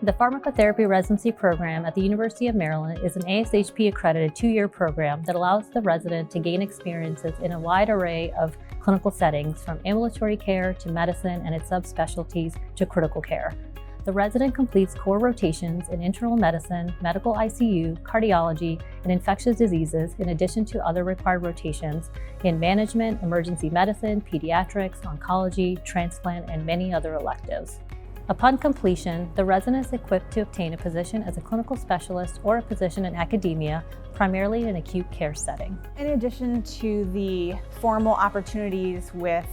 The Pharmacotherapy Residency program at the University of Maryland is an ASHP-accredited 2-year program that allows the resident to gain experiences in a wide array of clinical settings, from ambulatory care to medicine and its subspecialties to critical care. The resident completes core rotations in internal medicine, medical ICU, cardiology, and infectious diseases, in addition to other required rotations in management, emergency medicine, pediatrics, oncology, transplant, and many other electives. Upon completion, the resident is equipped to obtain a position as a clinical specialist or a position in academia, primarily in an acute care setting. In addition to the formal opportunities with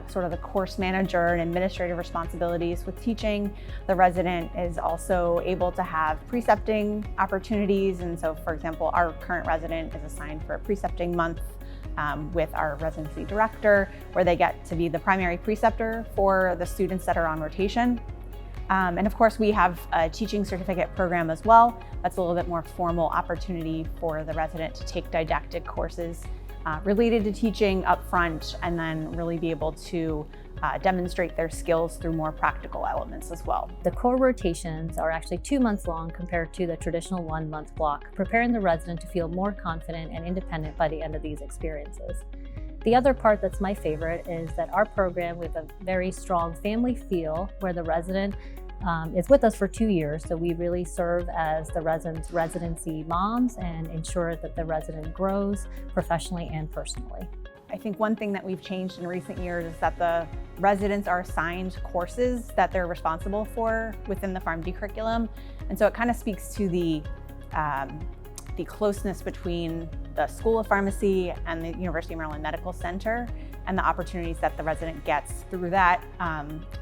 sort of the course manager and administrative responsibilities with teaching, the resident is also able to have precepting opportunities. And so, for example, our current resident is assigned for a precepting month with our residency director, where they get to be the primary preceptor for the students that are on rotation. And of course, we have a teaching certificate program as well. That's a little bit more formal opportunity for the resident to take didactic courses related to teaching up front, and then really be able to demonstrate their skills through more practical elements as well. The core rotations are actually 2 months long compared to the traditional 1-month block, preparing the resident to feel more confident and independent by the end of these experiences. The other part that's my favorite is that our program, with a very strong family feel, where the resident is with us for 2 years. So we really serve as the resident's residency moms and ensure that the resident grows professionally and personally. I think one thing that we've changed in recent years is that the residents are assigned courses that they're responsible for within the PharmD curriculum. And so it kind of speaks to the closeness between the School of Pharmacy and the University of Maryland Medical Center, and the opportunities that the resident gets through that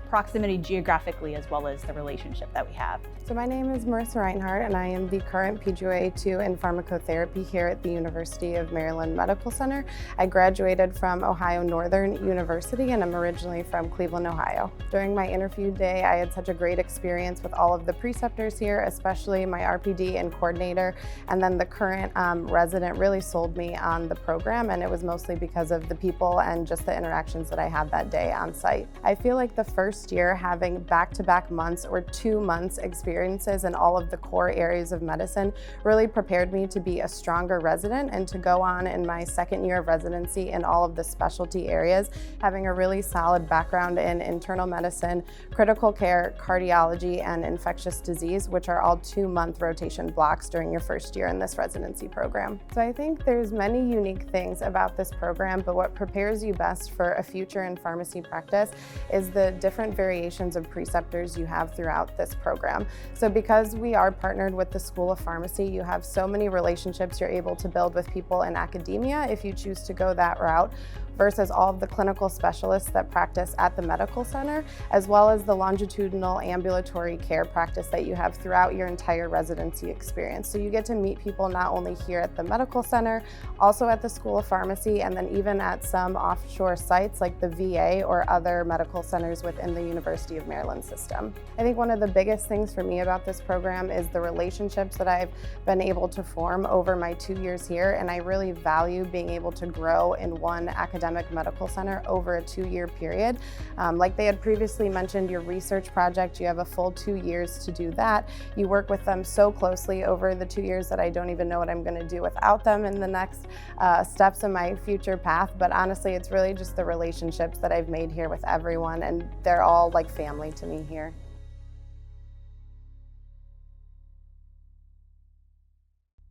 proximity geographically, as well as the relationship that we have. So my name is Marissa Reinhardt, and I am the current PGY2 in pharmacotherapy here at the University of Maryland Medical Center. I graduated from Ohio Northern University, and I'm originally from Cleveland, Ohio. During my interview day, I had such a great experience with all of the preceptors here, especially my RPD and coordinator, and then the current resident really sold me on the program, and it was mostly because of the people and just the interactions that I had that day on site. I feel like the first year, having back-to-back months or 2 months experiences in all of the core areas of medicine, really prepared me to be a stronger resident and to go on in my second year of residency in all of the specialty areas, having a really solid background in internal medicine, critical care, cardiology, and infectious disease, which are all 2-month rotation blocks during your first year in this residency program. So I think there's many unique things about this program, but what prepares you best for a future in pharmacy practice is the different variations of preceptors you have throughout this program. So because we are partnered with the School of Pharmacy, you have so many relationships you're able to build with people in academia if you choose to go that route, versus all of the clinical specialists that practice at the medical center, as well as the longitudinal ambulatory care practice that you have throughout your entire residency experience. So you get to meet people not only here at the medical center, also at the School of Pharmacy, and then even at some offshore sites like the VA or other medical centers within the University of Maryland system. I think one of the biggest things for me about this program is the relationships that I've been able to form over my 2 years here, and I really value being able to grow in one academic medical center over a 2-year period. Like they had previously mentioned, your research project, you have a full 2 years to do that. You work with them so closely over the 2 years that I don't even know what I'm going to do without them in the next steps in my future path. But honestly, it's really just the relationships that I've made here with everyone, and they're all like family to me here.